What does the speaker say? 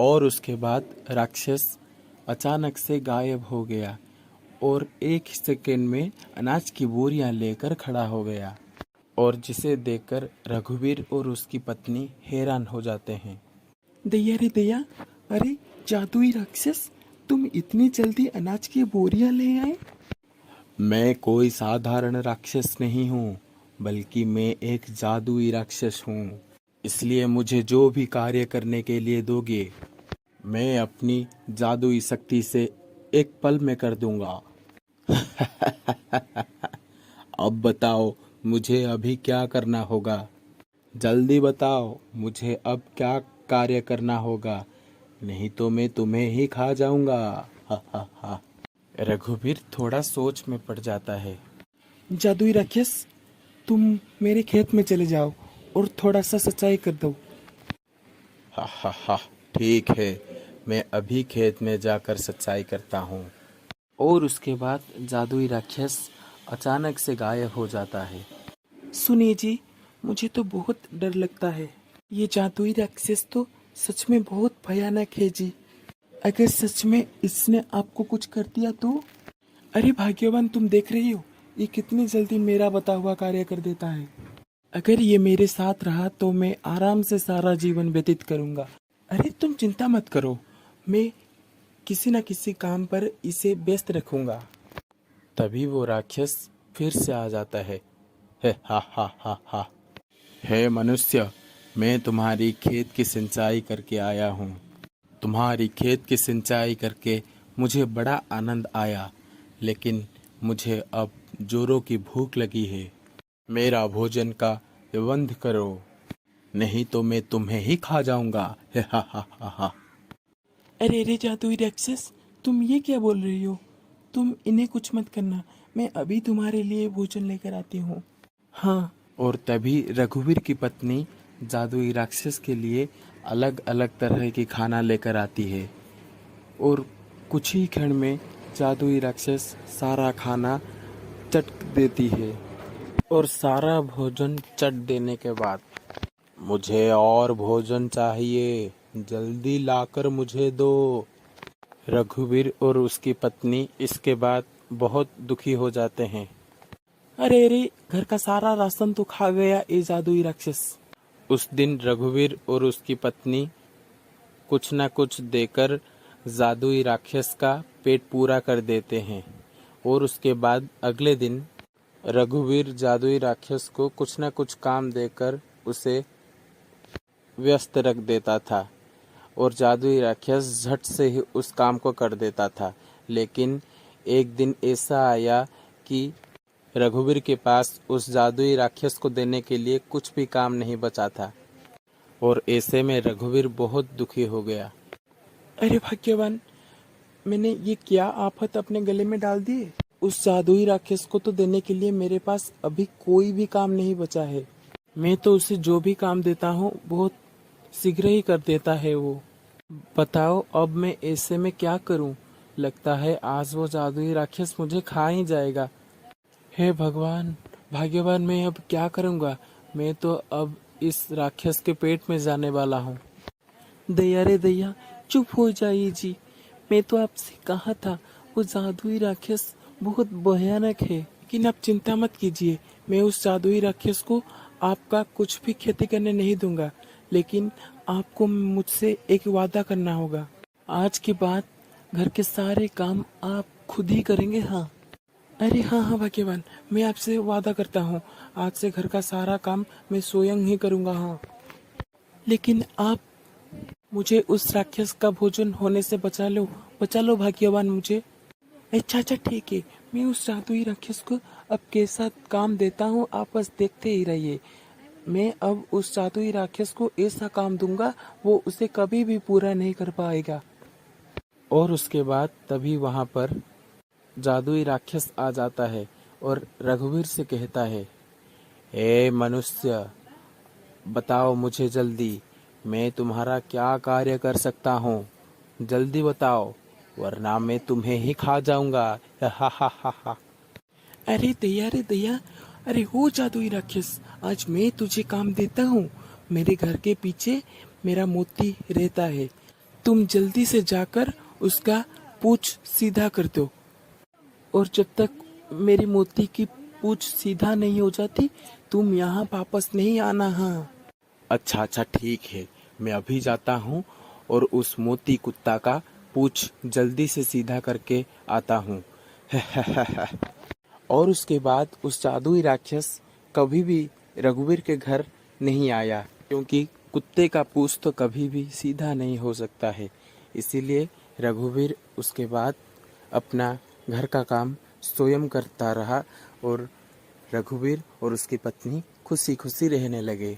और उसके बाद राक्षस अचानक से गायब हो गया और एक ही सेकंड में अनाज की बोरियां लेकर खड़ा हो गया, और जिसे देखकर रघुवीर और उसकी पत्नी हैरान हो जाते हैं। दैया रे दैया, अरे जादुई राक्षस, तुम इतनी जल्दी अनाज की बोरियां ले आए? मैं कोई साधारण राक्षस नहीं हूँ, बल्कि मैं एक जादुई राक्षस हूँ। इसलिए मुझे जो भी कार्य करने के लिए दोगे, मैं अपनी जादुई शक्ति से एक पल में कर दूंगा। अब बताओ, मुझे अभी क्या करना होगा? जल्दी बताओ, मुझे अब क्या कार्य करना होगा, नहीं तो मैं तुम्हें ही खा जाऊंगा। हा हा हा। रघुवीर थोड़ा सोच में पड़ जाता है। जादुई राक्षस, तुम मेरे खेत में चले जाओ और थोड़ा सा सिंचाई कर दो। हा हा हा, ठीक है, मैं अभी खेत में जाकर सिंचाई करता हूँ। और उसके बाद जादुई राक्षस अचानक से गायब हो जाता है। सुनिए जी, मुझे तो बहुत डर लगता है। ये जादुई राक्षस तो सच में बहुत भयानक है जी। अगर सच में इसने आपको कुछ कर दिया तो? अरे भाग्यवान, तुम देख रही हो ये कितनी जल्दी मेरा बता हुआ कार्य कर देता है। अगर ये मेरे साथ रहा तो मैं आराम से सारा जीवन व्यतीत करूंगा। अरे तुम चिंता मत करो, मैं किसी न किसी काम पर इसे व्यस्त रखूंगा। तभी वो राक्षस फिर से आ जाता है। हे हा हा हा हा। हे मनुष्य, मैं तुम्हारी खेत की सिंचाई करके आया हूँ। तुम्हारी खेत की सिंचाई करके मुझे बड़ा आनंद आया, लेकिन मुझे अब जोरों की भूख लगी है। मेरा भोजन का प्रबंध करो, नहीं तो मैं तुम्हें ही खा जाऊंगा। हे हा हा हा हा। अरे अरे जादुई राक्षस, तुम ये क्या बोल रही हो? तुम इन्हें कुछ मत करना, मैं अभी तुम्हारे लिए भोजन लेकर आती हूँ। हाँ। और तभी रघुवीर की पत्नी जादुई राक्षस के लिए अलग अलग तरह की खाना लेकर आती है, और कुछ ही क्षण में जादुई राक्षस सारा खाना चट देती है। और सारा भोजन चट देने के बाद, मुझे और भोजन चाहिए, जल्दी लाकर मुझे दो। रघुवीर और उसकी पत्नी इसके बाद बहुत दुखी हो जाते हैं। अरे अरे, घर का सारा राशन तो खा गया ये जादुई राक्षस। उस दिन रघुवीर और उसकी पत्नी कुछ न कुछ देकर जादुई राक्षस का पेट पूरा कर देते हैं। और उसके बाद अगले दिन रघुवीर जादुई राक्षस को कुछ न कुछ काम देकर उसे व्यस्त रख देता था, और जादुई राक्षस झट से ही उस काम को कर देता था। लेकिन एक दिन ऐसा आया कि रघुवीर के पास उस जादुई राक्षस को देने के लिए कुछ भी काम नहीं बचा था, और ऐसे में रघुवीर बहुत दुखी हो गया। अरे भाग्यवान, मैंने ये क्या आफत अपने गले में डाल दी है? उस जादुई राक्षस को तो देने के लिए मेरे पास अभी कोई भी काम नहीं बचा है। मैं तो उसे जो भी काम देता हूँ बहुत शीघ्र ही कर देता है वो। बताओ अब मैं ऐसे में क्या करूँ? लगता है आज वो जादुई राक्षस मुझे खा ही जाएगा। हे भगवान, भाग्यवान, मैं अब क्या करूँगा? मैं तो अब इस राक्षस के पेट में जाने वाला हूँ। दैया रे दैया, चुप हो जाइए जी। मैं तो आपसे कहा था वो जादुई राक्षस बहुत भयानक है। लेकिन आप चिंता मत कीजिए, मैं उस जादुई राक्षस को आपका कुछ भी क्षति करने नहीं दूंगा। लेकिन आपको मुझसे एक वादा करना होगा। आज के बाद घर के सारे काम आप खुद ही करेंगे। हाँ। अरे हाँ हाँ भाग्यवान, मैं आपसे वादा करता हूँ, आज से घर का सारा काम मैं स्वयं ही करूँगा। हाँ। लेकिन आप मुझे उस राक्षस का भोजन होने से बचा लो भाग्यवान मुझे। अच्छा अच्छा ठीक है, मैं उस जादुई राक्षस को अब कैसा काम देता हूँ आप बस देखते ही रहिए। मैं अब उस जादुई राक्षस को ऐसा काम दूंगा वो उसे कभी भी पूरा नहीं कर पाएगा। और उसके बाद तभी वहां पर जादुई राक्षस आ जाता है और रघुवीर से कहता है, हे मनुष्य, बताओ मुझे जल्दी, मैं तुम्हारा क्या कार्य कर सकता हूँ? जल्दी बताओ, वरना मैं तुम्हें ही खा जाऊंगा। हा हा हा हा। अरे दैया रे दैया, अरे हो जादुई राक्षस, आज मैं तुझे काम देता हूँ। मेरे घर के पीछे मेरा मोती रहता है, तुम जल्दी से जाकर उसका पूंछ सीधा कर दो, और जब तक मेरी मोती की पूंछ सीधा नहीं हो जाती तुम यहाँ वापस नहीं आना। हाँ, अच्छा अच्छा ठीक है, मैं अभी जाता हूँ और उस मोती कुत्ता का पूंछ जल्दी से सीधा करके आता हूँ। और उसके बाद उस जादुई राक्षस कभी भी रघुवीर के घर नहीं आया, क्योंकि कुत्ते का पूंछ तो कभी भी सीधा नहीं हो सकता है। इसीलिए रघुवीर उसके बाद अपना घर का काम स्वयं करता रहा और रघुवीर और उसकी पत्नी खुशी खुशी रहने लगे।